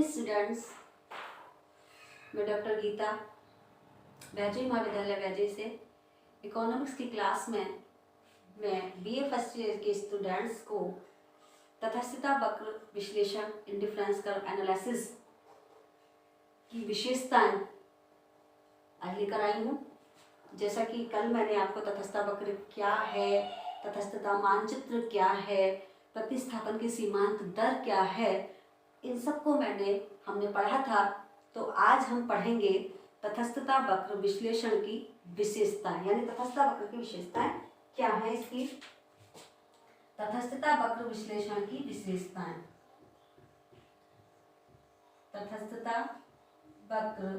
Morning students, मैं doctor Gita वैजयी महाविद्यालय वैजयी से इकोनॉमिक्स की क्लास में मैं बीए फर्स्ट ईयर के स्टूडेंट्स को तटस्थता वक्र विश्लेषण इंडिफरेंस कर्व एनालिसिस की विशेषताएं आज लेकर आई हूँ। जैसा कि कल मैंने आपको तटस्थता वक्र क्या है, तटस्थता मानचित्र क्या है, प्रतिस्थापन की सीमांत दर क्या है, इन सबको हमने पढ़ा था। तो आज हम पढ़ेंगे तटस्थता वक्र विश्लेषण की विशेषताएं, यानी तटस्थता वक्र की विशेषताएं क्या है। इसकी तटस्थता वक्र विश्लेषण की विशेषताएं, तटस्थता वक्र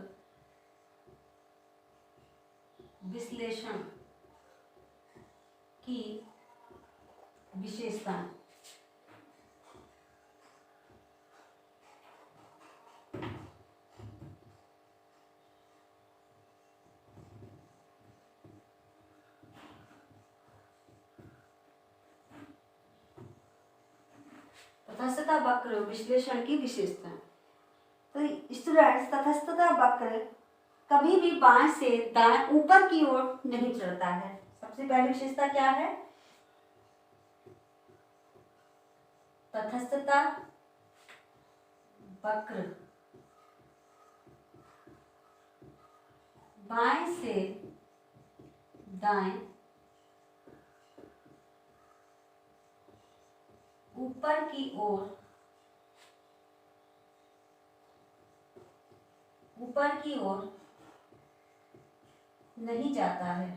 विश्लेषण की विशेषताएं। तटस्थता वक्र विश्लेषण की विशेषताएं। तो स्टूडेंट्स, तटस्थता वक्र कभी भी बाएं से दाएं ऊपर की ओर नहीं चढ़ता है। सबसे पहली विशेषता क्या है? तटस्थता वक्र बाएं से दाएं ऊपर की ओर नहीं जाता है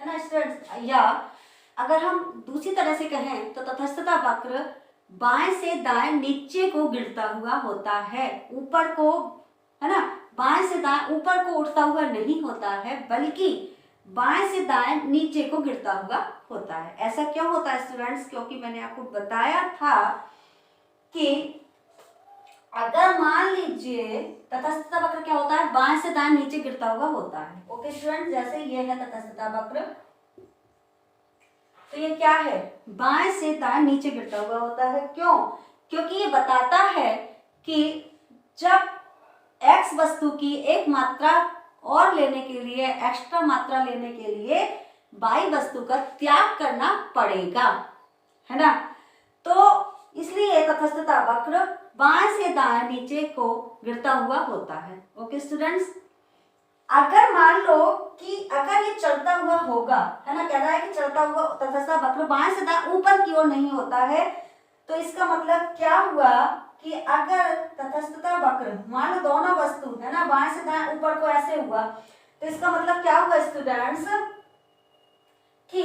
ना स्टूडेंट्स। या अगर हम दूसरी तरह से कहें तो तटस्थता वक्र बाएं से दाएं नीचे को गिरता हुआ होता है, ऊपर को, है ना, बाएं से दाएं ऊपर को उठता हुआ नहीं होता है, बल्कि बाएं से दाएं नीचे को गिरता हुआ होता है। ऐसा क्यों होता है स्टूडेंट्स? क्योंकि मैंने आपको बताया था कि अगर मान लीजिए तटस्थता वक्र क्या होता है, बाएं से दाएं नीचे गिरता हुआ होता है। ओके स्टूडेंट्स, जैसे ये है तटस्थता वक्र, तो ये क्या है, बाएं से दाएं नीचे गिरता हुआ होता है। क्यों? क्योंकि ये बताता है कि जब x वस्तु की एक मात्रा और लेने के लिए, एक्स्ट्रा मात्रा लेने के लिए y वस्तु का त्याग करना पड़ेगा, है ना। तो इसलिए तटस्थता वक्र बाएं से दाएं नीचे को गिरता हुआ होता है। ओके स्टूडेंट्स, अगर मान लो कि अगर ये चलता हुआ होगा, है ना, कह रहा है कि चलता हुआ तटस्थता वक्र बाएं से दाएं ऊपर की ओर नहीं होता है, तो इसका मतलब क्या हुआ कि अगर तटस्थता वक्र, मान लो दोनों वस्तु, है ना, बाएं से दाएं ऊपर को ऐसे हुआ, तो इसका मतलब क्या हुआ स्टूडेंट्स कि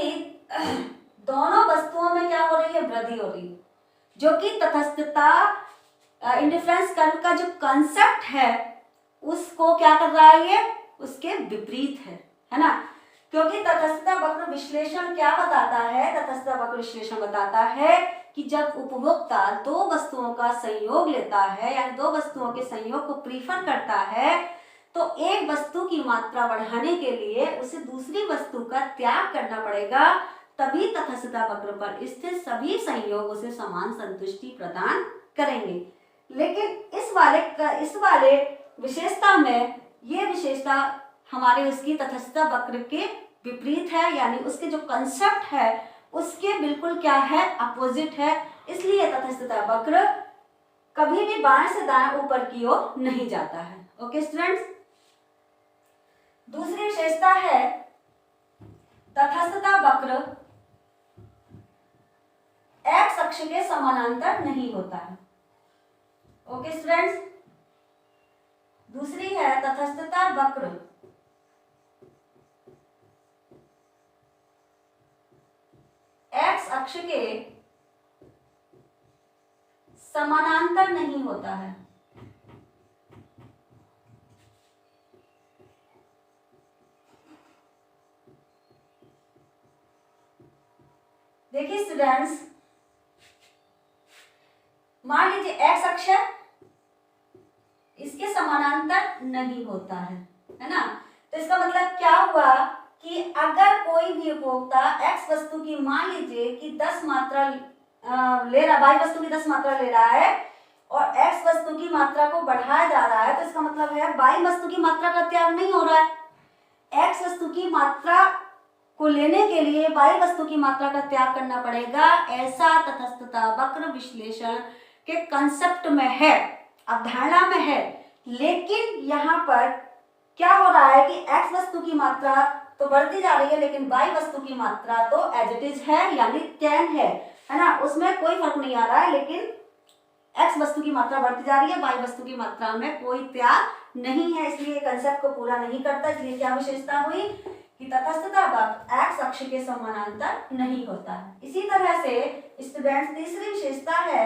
दोनों वस्तुओं में क्या हो रही है, वृद्धि हो रही है, जो कि तटस्थता इंडिफरेंस कर्व का जो कांसेप्ट है उसको क्या कर रहा है, ये उसके विपरीत है ना। क्योंकि तटस्थता वक्र विश्लेषण क्या बताता है? तटस्थता वक्र विश्लेषण बताता है कि जब उपभोक्ता दो वस्तुओं का संयोग लेता है, यानी दो वस्तुओं के संयोग को प्रीफर करता है, तो एक वस्तु की मात्रा बढ़ाने के लिए उसे दूसरी वस्तु का त्याग करना पड़ेगा, तभी तटस्थता वक्र पर स्थित सभी संयोग उसे समान संतुष्टि प्रदान करेंगे। लेकिन इस वाले विशेषता में ये विशेषता हमारे उसकी तटस्थता वक्र के विपरीत है, यानी उसके जो कंसेप्ट है उसके बिल्कुल क्या है, अपोजिट है। इसलिए तटस्थता वक्र कभी भी बाएं से दाएं ऊपर की ओर नहीं जाता है। ओके स्टूडेंट्स, दूसरी विशेषता है तटस्थता वक्र एक्स अक्ष के समानांतर नहीं होता है। ओके स्टूडेंट्स, दूसरी है तटस्थता वक्र एक्स अक्ष के समानांतर नहीं होता है। देखिए स्टूडेंट्स, मान लीजिए एक्स अक्ष है, इसके समानांतर नहीं होता है ना। तो इसका मतलब क्या हुआ कि अगर कोई भी उपभोक्ता x वस्तु की मान लीजिए कि 10 मात्रा ले रहा, y वस्तु की 10 मात्रा ले रहा है और x वस्तु की मात्रा को बढ़ाया जा रहा है, तो इसका मतलब है y वस्तु की मात्रा का त्याग नहीं हो रहा है। x वस्तु की मात्रा को लेने के लिए y वस्तु की मात्रा का त्याग करना पड़ेगा। ऐसा तटस्थता वक्र विश्लेषण के कंसेप्ट में है, अवधारणा में है। लेकिन यहाँ पर क्या हो रहा है कि x वस्तु की मात्रा तो बढ़ती जा रही है, लेकिन y वस्तु की मात्रा तो एज इट इज है, यानी 10 है ना, उसमें कोई फर्क नहीं आ रहा है। लेकिन x वस्तु की मात्रा बढ़ती जा रही है, y वस्तु की मात्रा में कोई त्याग नहीं है, इसलिए कंसेप्ट को पूरा नहीं करता। इसलिए क्या विशेषता हुई कि तटस्थता वक्र x अक्ष के समानांतर नहीं होता है। इसी तरह से स्टूडेंट्स तीसरी विशेषता है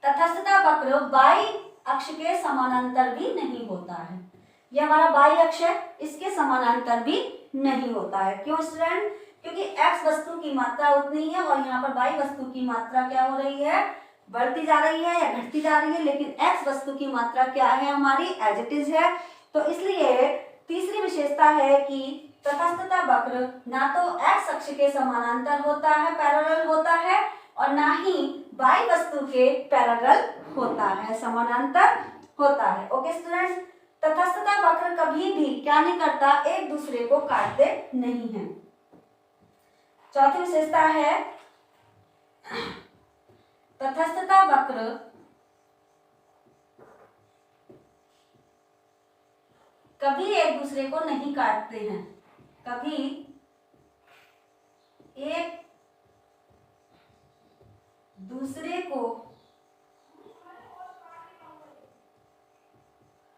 तटस्थता वक्र y अक्ष के समानांतर भी नहीं होता है। यह हमारा y अक्ष है, इसके समानांतर भी नहीं होता है। क्यों स्टूडेंट? क्योंकि x वस्तु की मात्रा उतनी है और यहाँ पर y वस्तु की मात्रा क्या हो रही है, बढ़ती जा रही है या घटती जा रही है, लेकिन x वस्तु की मात्रा क्या है हमारी, एज इट इज है। तो इसलिए तीसरी विशेषता है कि तटस्थता वक्र ना तो x अक्ष के समानांतर होता है, पैरेलल होता है, और ना ही y वस्तु के पैरेलल होता है, समानांतर होता है। ओके स्टूडेंट्स, तटस्थता वक्र कभी भी क्या नहीं करता, एक दूसरे को काटते नहीं है। चौथी विशेषता है तटस्थता वक्र कभी एक दूसरे को नहीं काटते हैं, कभी एक दूसरे को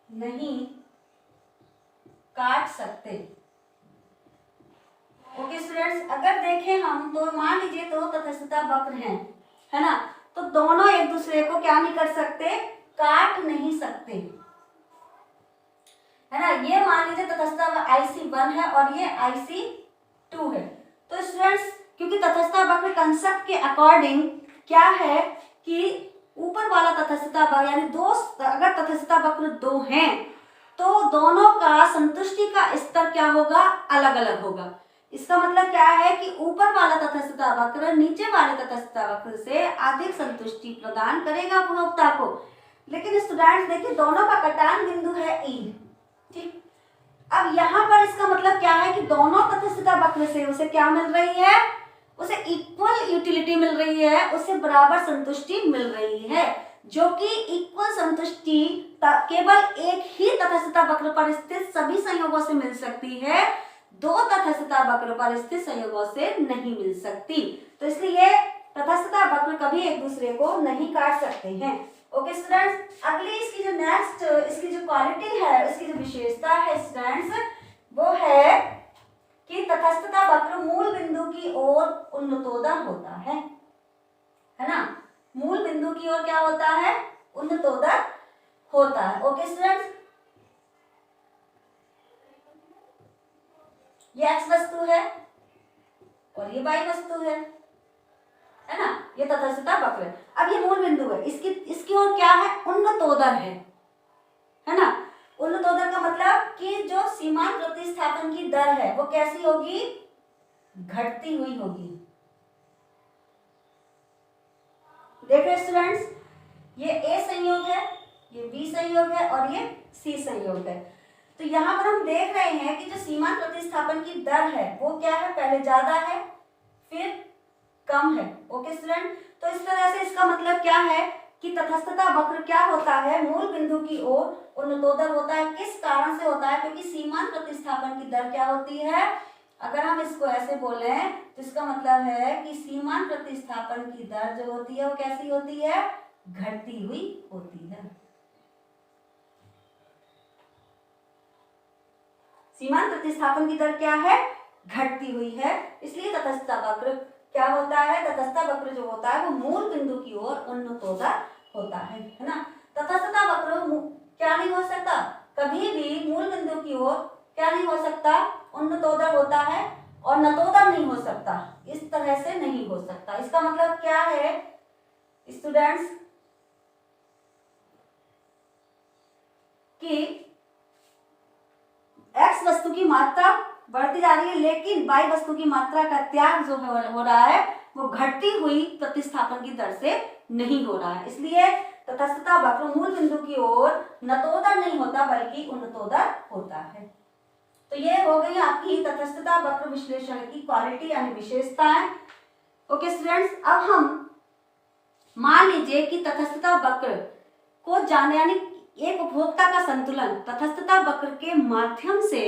नहीं काट सकते। ओके स्टूडेंट्स, अगर देखें हम तो मान लीजिए तो तटस्थता वक्र है ना, तो दोनों एक दूसरे को क्या नहीं कर सकते, काट नहीं सकते, है ना। ये मान लीजिए तटस्थता IC1 है और ये IC2 है। तो स्टूडेंट्स, क्योंकि तटस्थता वक्र कंसेप्ट के अकॉर्डिंग क्या है कि ऊपर वाला तटस्थता वक्र यानी दो, अगर तटस्थता वक्र दो हैं तो दोनों का संतुष्टि का स्तर क्या होगा, अलग अलग होगा। इसका मतलब क्या है कि ऊपर वाला तटस्थता वक्र नीचे वाले तटस्थता वक्र से अधिक संतुष्टि प्रदान करेगा उपभोक्ता को। लेकिन स्टूडेंट्स देखिए, दोनों का कटान बिंदु है E, ठीक। अब यहाँ पर इसका मतलब क्या है कि दोनों तटस्थता वक्र से उसे क्या मिल रही है, उसे इक्वल यूटिलिटी मिल रही है, उसे बराबर संतुष्टि मिल रही है, जो कि इक्वल संतुष्टि केवल एक ही तटस्थता वक्र पर स्थित सभी संयोगों से मिल सकती है, दो तटस्थता वक्र पर स्थित संयोगों से नहीं मिल सकती। तो इसलिए तटस्थता वक्र कभी एक दूसरे को नहीं काट सकते हैं। ओके स्टूडेंट्स, अगली इसकी जो नेक्स्ट इसकी जो क्वालिटी है, इसकी जो विशेषता है स्टूडेंट्स, वो है कि तटस्थता वक्र मूल बिंदु की ओर उन्नतोदर होता है ना। मूल बिंदु की ओर क्या होता है, उन्नतोदर होता है। ओके स्टूडेंट्स, ये x वस्तु है और ये y वस्तु है ना, ये तटस्थता वक्र है। अब ये मूल बिंदु है, इसकी ओर क्या है, उन्नतोदर है ना। उन्नतोदर का मतलब कि जो सीमांत प्रतिस्थापन की दर है वो कैसी होगी, घटती हुई होगी। देखो स्टूडेंट्स, ये A संयोग है, ये B संयोग है और ये C संयोग है। तो यहाँ पर हम देख रहे हैं कि जो सीमांत प्रतिस्थापन की दर है वो क्या है, पहले ज्यादा है फिर कम है। ओके स्टूडेंट, तो इस तरह से इसका मतलब क्या है कि तटस्थता वक्र क्या होता है, मूल बिंदु की ओर उन्नतोदर होता है। किस कारण से होता है, क्योंकि सीमांत प्रतिस्थापन की दर क्या होती है, अगर हम इसको ऐसे बोले तो इसका मतलब है कि सीमांत प्रतिस्थापन की दर जो होती है वो कैसी होती है, घटती हुई होती है। सीमांत प्रतिस्थापन की दर क्या है, घटती हुई है। इसलिए तटस्थता वक्र क्या होता है, तटस्थता वक्र जो होता है वो मूल बिंदु की ओर उन्नतोदर होता है ना। तटस्थता वक्र क्या नहीं हो सकता, कभी भी मूल बिंदु की ओर क्या नहीं हो सकता, उन्नतोदर होता है, और नतोदर नहीं हो सकता, इस तरह से नहीं हो सकता। इसका मतलब क्या है स्टूडेंट्स कि x वस्तु की मात्रा बढ़ती जा रही है, लेकिन y वस्तु की मात्रा का त्याग जो हो रहा है वो घटती हुई प्रतिस्थापन की दर से नहीं हो रहा है, इसलिए तटस्थता वक्र मूल बिंदु की ओर नतोदर नहीं होता बल्कि उन्नतोदर होता है। तो ये हो गई आपकी तटस्थता वक्र विश्लेषण की क्वालिटी यानी विशेषताएं। ओके स्टूडेंट्स, अब हम मान लीजिए कि तटस्थता वक्र को जानने यानी एक उपभोक्ता का संतुलन तटस्थता वक्र के माध्यम से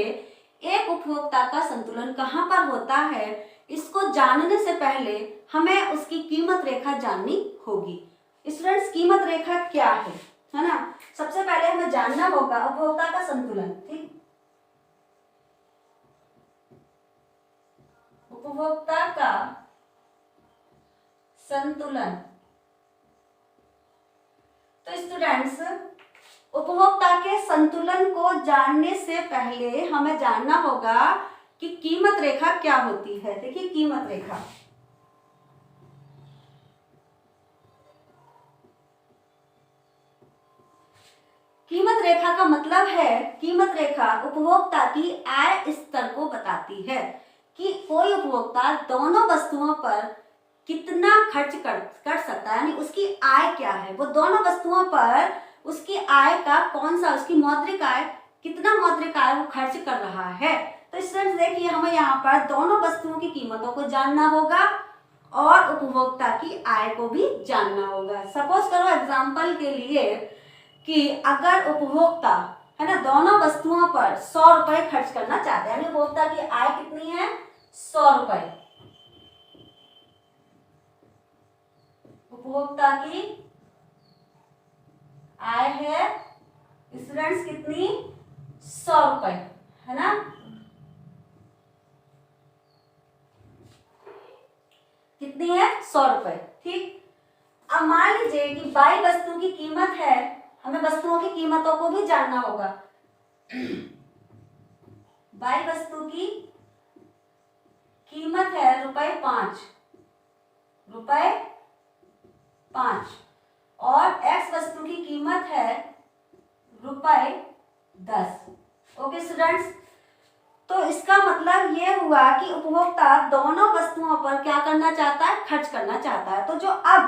एक उपभोक्ता का संतुलन कहाँ पर होता है, इसको जानने से पहले हमें उसकी कीमत रेखा जाननी होगी। स्टूडेंट्स, कीमत रेखा क्या है ना। सबसे पहले हमें जानना होगा उपभोक्ता का संतुलन। ठीक, उपभोक्ता का संतुलन। तो स्टूडेंट्स, उपभोक्ता के संतुलन को जानने से पहले हमें जानना होगा कि कीमत रेखा क्या होती है। देखिए, कीमत रेखा कीमत रेखा का मतलब है, कीमत रेखा उपभोक्ता की आय स्तर को बताती है कि कोई उपभोक्ता दोनों वस्तुओं पर कितना खर्च कर सकता है, यानी उसकी आय क्या है, वो दोनों वस्तुओं पर उसकी आय का कौन सा, उसकी मौद्रिक आय, कितना मौद्रिक आय वो खर्च कर रहा है। तो स्टूडेंट्स देखिए, हमें यहाँ पर दोनों वस्तुओं की कीमतों को जानना होगा और उपभोक्ता की आय को भी जानना होगा। सपोज करो एग्जाम्पल के लिए कि अगर उपभोक्ता है ना दोनों वस्तुओं पर 100 रुपए खर्च करना चाहते हैं, यानी उपभोक्ता की आय कितनी है, 100 रुपए। उपभोक्ता की आय है स्टूडेंट्स कितनी, 100 रुपए, है ना। कितनी है, 100 रुपए। ठीक, अब मान लीजिए कि बाई वस्तु की कीमत है, हमें वस्तुओं की कीमतों को भी जानना होगा। बाई वस्तु की कीमत है ₹5, ₹5 और एक्स वस्तु की कीमत है ₹10। ओके स्टूडेंट्स, तो इसका मतलब ये हुआ कि उपभोक्ता दोनों वस्तुओं पर क्या करना चाहता है, खर्च करना चाहता है। तो जो अब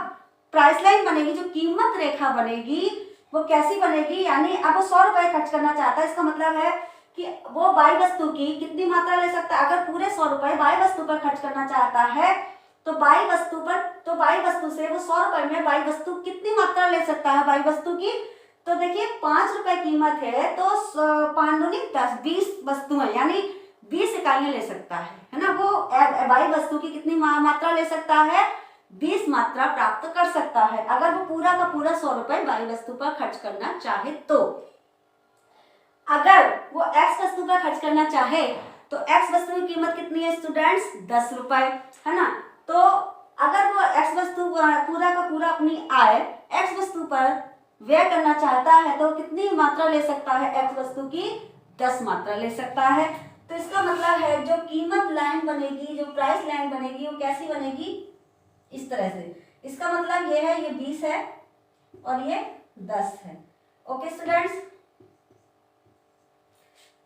प्राइस लाइन बनेगी, जो कीमत रेखा बनेगी, वो कैसी बनेगी, यानी अब वो 100 रुपए खर्च करना चाहता है, इसका मतलब है कि वो बाई वस्तु की कितनी मात्रा ले सकता है। अगर पूरे 100 रुपए बाई वस्तु पर खर्च करना चाहता है तो बाई वस्तु से वो 100 रुपए में बाई वस्तु कितनी मात्रा ले सकता है बाई वस्तु की। तो देखिए 5 रुपए कीमत है तो 5 दूनी 10, 20 वस्तुएं यानी 20 इकाइयां ले सकता है ना। वो बाई वस्तु की कितनी मात्रा ले सकता है, 20 मात्रा प्राप्त कर सकता है अगर वो पूरा का पूरा 100 रुपए बाई वस्तु पर खर्च करना चाहे। तो अगर वो एक्स वस्तु पर खर्च करना चाहे तो एक्स वस्तु की कीमत कितनी है स्टूडेंट्स, 10 रुपए, है ना। तो अगर वो एक्स वस्तु पूरा का पूरा अपनी आय एक्स वस्तु पर व्यय करना चाहता है तो कितनी मात्रा ले सकता है, एक्स वस्तु की 10 मात्रा ले सकता है। तो इसका मतलब है जो कीमत लाइन बनेगी, जो प्राइस लाइन बनेगी, वो कैसी बनेगी, इस तरह से। इसका मतलब ये है, ये 20 है और ये 10 है। ओके स्टूडेंट्स,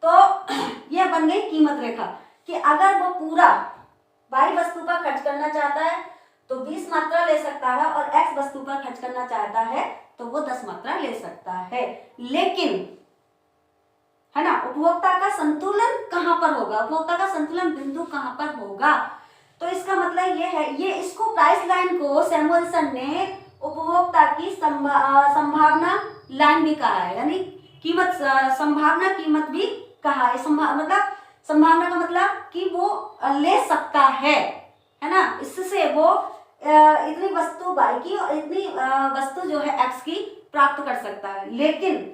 तो ये बन गई कीमत रेखा कि अगर वो पूरा बाई वस्तु पर खर्च करना चाहता है तो 20 मात्रा ले सकता है और एक्स वस्तु पर खर्च करना चाहता है तो वो 10 मात्रा ले सकता है। लेकिन है ना, उपभोक्ता का संतुलन कहां पर होगा, उपभोक्ता का संतुलन बिंदु कहां पर होगा। तो इसका मतलब ये है, ये इसको प्राइस लाइन को सैमुअलसन ने उपभोक्ता की संभावना लाइन भी कहा है, यानी कीमत संभावना कीमत भी कहा है। मतलब संभावना का मतलब कि वो ले सकता है ना, इससे वो इतनी वस्तु बाई की और इतनी वस्तु जो है एक्स की प्राप्त कर सकता है। लेकिन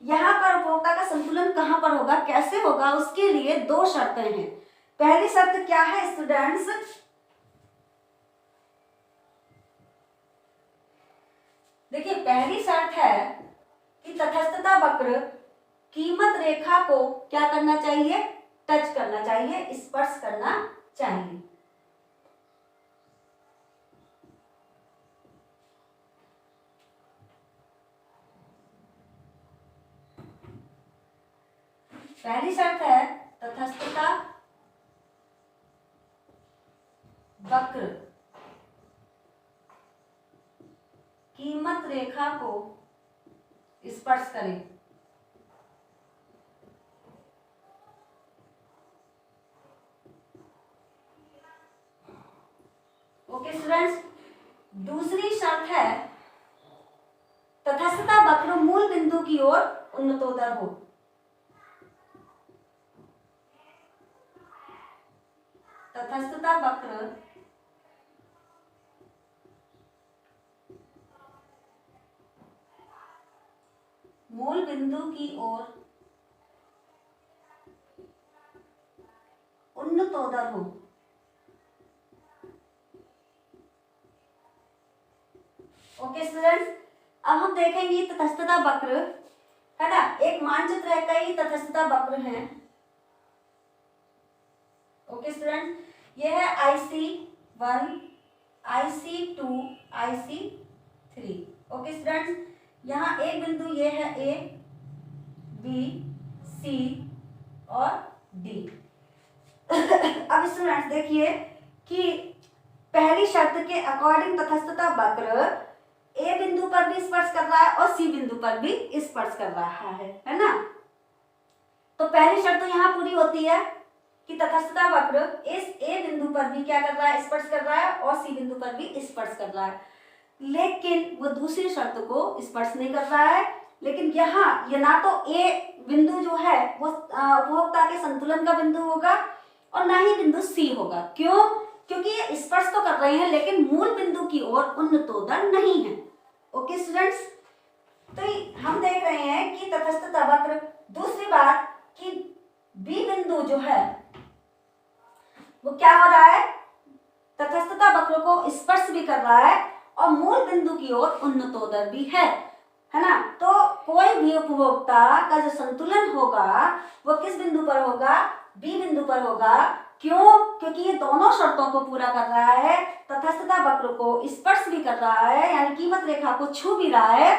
यहाँ पर उपभोक्ता का संतुलन कहाँ पर होगा, कैसे होगा, उसके लिए 2 शर्तें हैं। पहली शर्त क्या है स्टूडेंट्स, देखिए पहली शर्त है कि तटस्थता वक्र कीमत रेखा को क्या करना चाहिए, टच करना चाहिए, स्पर्श करना चाहिए। पहली शर्त है तटस्थता वक्र कीमत रेखा को स्पर्श करे। ओके स्टूडेंट्स, दूसरी शर्त है तटस्थता वक्र मूल बिंदु की ओर उन्नतोदर हो। तटस्थता वक्र मूल बिंदु की ओर उन्नतोदर हो। ओके स्टूडेंट्स, अब हम देखेंगे तटस्थता वक्र, है ना, एक मानचित्र है, कई तटस्थता वक्र हैं। ओके स्टूडेंट्स, यह है IC1, IC2, IC3। Okay students, यहाँ एक बिंदु ये है A, B, C और D। अब स्टूडेंट्स देखिए कि पहली शर्त के अकॉर्डिंग तटस्थता वक्र A बिंदु पर भी स्पर्श कर रहा है और C बिंदु पर भी स्पर्श कर रहा है ना। तो पहली शर्त तो यहाँ पूरी होती है कि तटस्थता वक्र इस A बिंदु पर भी क्या कर रहा है, स्पर्श कर रहा है और C बिंदु पर भी स्पर्श कर रहा है, लेकिन वो दूसरी शर्त को स्पर्श नहीं कर रहा है। लेकिन यहाँ ये ना तो A बिंदु जो है वो उपभोक्ता के संतुलन का बिंदु होगा और ना ही बिंदु C होगा। क्यों? क्योंकि ये स्पर्श तो कर रहे हैं लेकिन मूल बिंदु की ओर उन्नतोदर नहीं है। ओके स्टूडेंट्स, तो हम देख रहे हैं कि तटस्थता वक्र, दूसरी बात कि B बिंदु जो है वो क्या हो रहा है, तटस्थता वक्र को स्पर्श भी कर रहा है और मूल बिंदु की ओर उन्नतोदर भी है ना। तो कोई भी उपभोक्ता का जो संतुलन होगा वो किस बिंदु पर होगा, B बिंदु पर होगा। क्यों? क्योंकि ये दोनों शर्तों को पूरा कर रहा है, तटस्थता वक्र को स्पर्श भी कर रहा है यानी कीमत रेखा को छू भी रहा है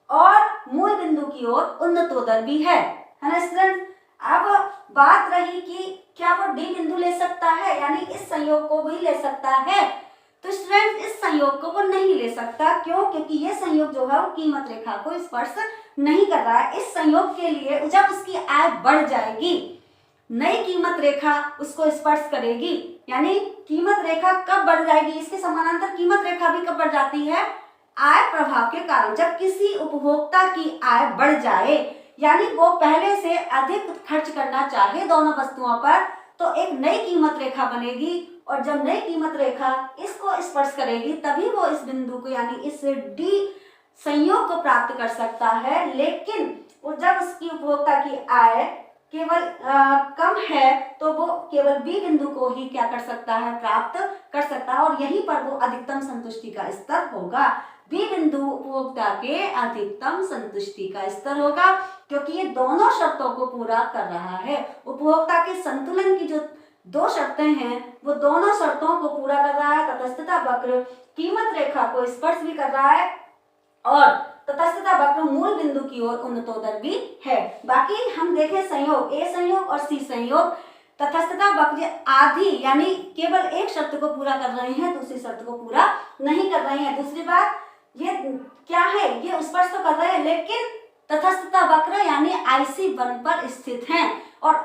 और मूल बिंदु की ओर उन्नतोदर भी है ना स्टूडेंट। अब बात रही कि क्या वो D बिंदु ले सकता है यानी इस संयोग को भी ले सकता है, तो स्टूडेंट इस संयोग को वो नहीं ले सकता। क्यों? क्योंकि ये संयोग जो है वो कीमत रेखा को स्पर्श नहीं कर रहा है। इस संयोग के लिए जब उसकी आय बढ़ जाएगी, नई कीमत रेखा उसको स्पर्श करेगी, यानी कीमत रेखा कब बढ़ जाएगी, इसके समानांतर कीमत रेखा भी कब बढ़ जाती है, आय प्रभाव के कारण। जब किसी उपभोक्ता की आय बढ़ जाए यानी वो पहले से अधिक खर्च करना चाहे दोनों वस्तुओं पर, तो एक नई कीमत रेखा बनेगी और जब नई कीमत रेखा इसको स्पर्श करेगी तभी वो इस बिंदु को यानी इस D संयोग को प्राप्त कर सकता है। लेकिन वो जब उसकी उपभोक्ता की आय केवल कम है तो वो केवल B बिंदु को ही क्या कर सकता है, प्राप्त कर सकता है और यहीं पर वो अधिकतम संतुष्टि का स्तर होगा। B बिंदु उपभोक्ता के अधिकतम संतुष्टि का स्तर होगा क्योंकि ये दोनों शर्तों को पूरा कर रहा है। उपभोक्ता के संतुलन की जो दो शर्तें हैं वो दोनों शर्तों को पूरा कर रहा है। तटस्थता वक्र कीमत रेखा को स्पर्श भी कर रहा है और तटस्थता वक्र मूल बिंदु की ओर उन्नतोदर भी है। बाकी हम देखें संयोग A संयोग और C संयोग, तटस्थता वक्र आधी यानी केवल एक शर्त को पूरा कर रहे हैं, दूसरी शर्त को पूरा नहीं कर रहे हैं। दूसरी बात ये क्या है, ये स्पर्श तो कर रहे हैं लेकिन तटस्थता वक्र यानी IC1 पर स्थित हैं और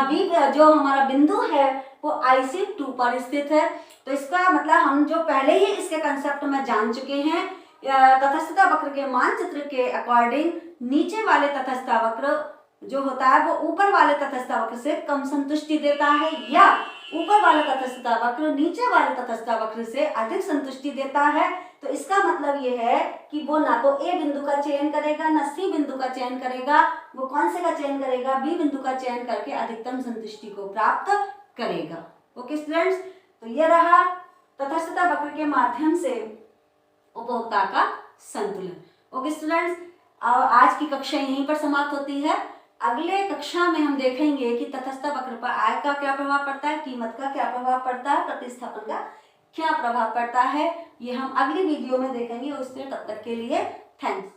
B जो हमारा बिंदु है वो IC2 पर स्थित है। तो इसका मतलब हम जो पहले ही इसके कंसेप्ट में जान चुके हैं, तटस्थता वक्र के मानचित्र के अकॉर्डिंग नीचे वाले तटस्थता वक्र जो होता है वो ऊपर वाले तटस्थता वक्र से कम संतुष्टि देता है या ऊपर वाला तटस्थता वक्र नीचे वाले तटस्थता वक्र से अधिक संतुष्टि देता है। तो इसका मतलब ये है कि वो ना तो A बिंदु का चयन करेगा ना C बिंदु का चयन करेगा, वो कौन से का चयन करेगा, B बिंदु का चयन करके अधिकतम संतुष्टि को प्राप्त करेगा। ओके स्टूडेंट्स, तो ये रहा तटस्थता वक्र के माध्यम से उपभोक्ता का संतुलन। ओके स्टूडेंट्स, आज की कक्षा यहीं पर समाप्त होती है। अगले कक्षा में हम देखेंगे कि तटस्थता वक्र पर आय का क्या प्रभाव पड़ता है, कीमत का क्या प्रभाव पड़ता है, प्रतिस्थापन का क्या प्रभाव पड़ता है, ये हम अगली वीडियो में देखेंगे। उसके तब तक के लिए थैंक्स।